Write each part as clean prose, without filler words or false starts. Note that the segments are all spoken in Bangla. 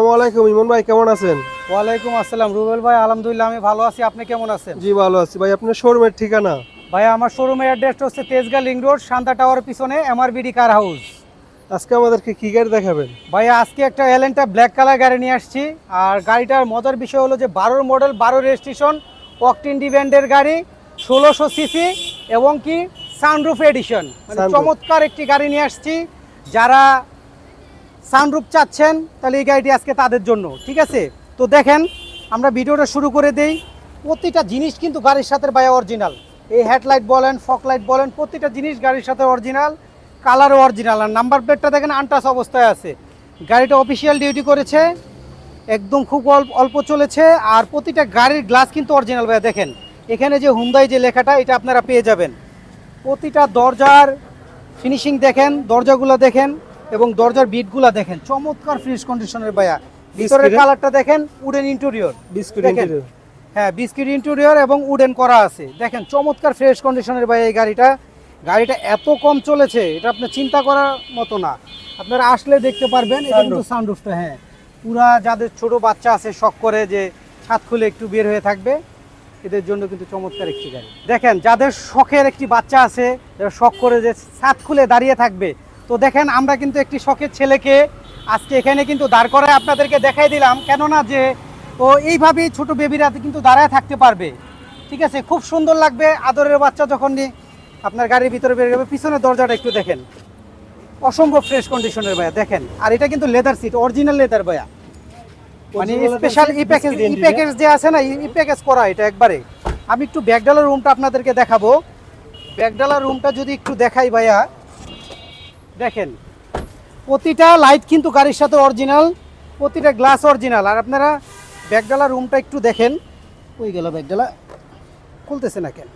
আসসালামু আলাইকুম ইমন ভাই, কেমন আছেন? ওয়ালাইকুম আসসালাম রুবেল ভাই, আলহামদুলিল্লাহ আমি ভালো আছি। আপনি কেমন আছেন? জি ভালো আছি ভাই। আপনার শোরুমের ঠিকানা? ভাই আমার শোরুমের অ্যাড্রেসটা হচ্ছে তেজগাঁ লিংক রোড, শান্তা টাওয়ারের পিছনে এমআরবিডি কার হাউস। আজকে আমাদেরকে কি গাড়ি দেখাবেন? ভাই আজকে একটা এলেন্টা ব্ল্যাক কালার গাড়ি নিয়ে আসছি। আর গাড়িটার মজার বিষয় হলো যে 12 মডেল, 12 রেজিস্ট্রেশন, অকটেন ডিভেন্ডের গাড়ি, 1600 সিসি এবং কি সানরুফ এডিশন। মানে Sunroof। চমৎকার একটি গাড়ি নিয়ে আসছি। যারা সানরুফ চাচ্ছেন তাহলে এই গাড়িটি আজকে তাদের জন্য, ঠিক আছে? তো দেখেন, আমরা ভিডিওটা শুরু করে দেই। প্রতিটা জিনিস কিন্তু গাড়ির সাথে ভাই অরিজিনাল। এই হেডলাইট বলেন, ফক লাইট বলেন, প্রতিটা জিনিস গাড়ির সাথে অরিজিনাল, কালারও অরিজিনাল। আর নাম্বার প্লেটটা দেখেন আনটাচ অবস্থায় আছে। গাড়িটা অফিসিয়াল ডিউটি করেছে, একদম খুব অল্প চলেছে। আর প্রতিটা গাড়ির গ্লাস কিন্তু অরিজিনাল ভাই। দেখেন এখানে যে হুন্দাই যে লেখাটা, এটা আপনারা পেয়ে যাবেন। প্রতিটা দরজার ফিনিশিং দেখেন, দরজাগুলো দেখেন এবং দরজার বিটগুলো দেখেন, চমৎকার ফ্রেশ কন্ডিশনের ভাইয়া। ভিতরের কালারটা দেখেন, উডেন ইন্টেরিয়র, বিস্কুট দেখেন। ইন্টেরিয়র। হ্যাঁ, বিস্কিট ইন্টেরিয়র এবং উডেন করা আছে। দেখেন চমৎকার ফ্রেশ কন্ডিশনের ভাই এই গাড়িটা। গাড়িটা এত কম চলেছে, এটা আপনি চিন্তা করার মতো না। আপনারা আসলে দেখতে পারবেন। এটা কিন্তু সানরুফটা, হ্যাঁ, পুরা যাদের ছোট বাচ্চা আছে শখ করে যে ছাদ খুলে একটু বের হয়ে থাকবে, এদের জন্য কিন্তু চমৎকার একটি গাড়ি। দেখেন যাদের শখের একটি বাচ্চা আছে, যারা শখ করে যে ছাদ খুলে দাঁড়িয়ে থাকবে, তো দেখেন আমরা কিন্তু একটি শখের ছেলেকে আজকে এখানে কিন্তু দাঁড় করায় আপনাদেরকে দেখাই দিলাম। কেননা যে ও এইভাবেই ছোট বেবিরা কিন্তু দাঁড়ায় থাকতে পারবে, ঠিক আছে? খুব সুন্দর লাগবে আদরের বাচ্চা যখন আপনার গাড়ির ভিতরে বের যাবে। পিছনের দরজাটা একটু দেখেন, অসম্ভব ফ্রেশ কন্ডিশনের ভাইয়া। দেখেন, আর এটা কিন্তু লেদার সিট, অরিজিনাল লেদার ভাইয়া। মানে স্পেশাল ই প্যাকেজ যে আছে না, ই প্যাকেজ করা এটা একবারে। আমি একটু ব্যাকডালার রুমটা আপনাদেরকে দেখাবো। ব্যাকডালার রুমটা যদি একটু দেখাই ভাইয়া, দেখেন প্রতিটা লাইট কিন্তু গাড়ির সাথে অরিজিনাল, প্রতিটা গ্লাস অরিজিনাল। আর আপনারা ব্যাকডালার রুমটা একটু দেখেন। ওই গেল ব্যাকডালা, খুলতেছে না কেন?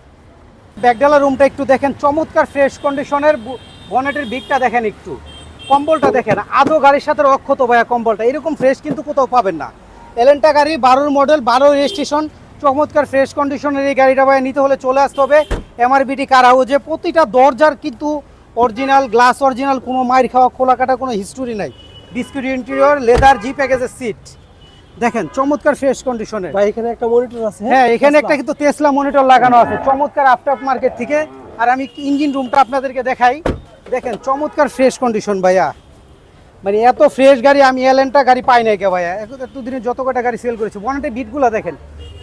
ব্যাকডালার রুমটা একটু দেখেন, চমৎকার ফ্রেশ কন্ডিশনের। বনেটের বিকটা দেখেন, একটু কম্বলটা দেখেন, আদৌ গাড়ির সাথে অক্ষত ভাইয়া। কম্বলটা এরকম ফ্রেশ কিন্তু কোথাও পাবেন না। এলেন্টা গাড়ি, 12 মডেল, 12 রেজিস্ট্রেশন, চমৎকার ফ্রেশ কন্ডিশনের এই গাড়িটা ভাইয়া নিতে হলে চলে আসতে হবে এমআরবিডি কার হাউসে। প্রতিটা দরজার কিন্তু অরিজিনাল, গ্লাস অরিজিনাল, কোনো মাইর খাওয়া খোলা কাটা কোনো হিস্টোরি নাই। বিস্কুট ইন্টেরিয়র, লেদার জি প্যাকেজের সিট দেখেন, চমৎকার ফ্রেশ কন্ডিশনের ভাই এখানে একটা মনিটর আছে। হ্যাঁ, এখানে একটা কিন্তু টেসলা মনিটর লাগানো আছে, চমৎকার আফটার মার্কেট থেকে। আর আমি ইঞ্জিন রুমটা আপনাদেরকে দেখাই। দেখেন চমৎকার ফ্রেশ কন্ডিশন ভাইয়া। মানে এত ফ্রেশ গাড়ি আমি এলেন্টা গাড়ি পাই নাই কে ভাইয়া। এতদিনে যত কটা গাড়ি সেল করেছি, বনেটে বিটগুলো দেখেন,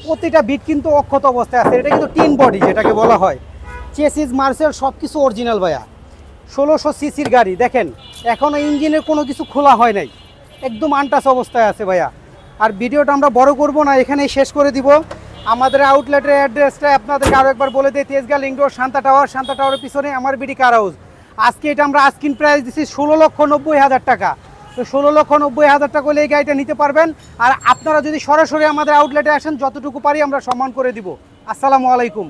প্রতিটা বিট কিন্তু অক্ষত অবস্থায় আছে। এটা কিন্তু টিন বডি যেটাকে বলা হয়। চেসিস, মার্সেল সব কিছু অরিজিনাল ভাইয়া। 1600 সিসির গাড়ি দেখেন, এখনো ইঞ্জিনের কোনো কিছু খোলা হয় নাই, একদম আনটাচ অবস্থায় আছে ভাইয়া। আর ভিডিওটা আমরা বড় করব না, এখানেই শেষ করে দিব। আমাদের আউটলেটের অ্যাড্রেসটা আপনাদেরকে আরও একবার বলে দিই, Tejgaon link road, Shanta tower, Shanta টাওয়ারের পিছনে এমআরবিডি কার হাউস। আজকে এটা আমরা আস্কিং প্রাইস দিচ্ছি 16,90,000 টাকা। তো 16,90,000 টাকা হলে এই গাড়িটা নিতে পারবেন। আর আপনারা যদি সরাসরি আমাদের আউটলেটে আসেন, যতটুকু পারি আমরা সম্মান করে দিব। আসসালামু আলাইকুম।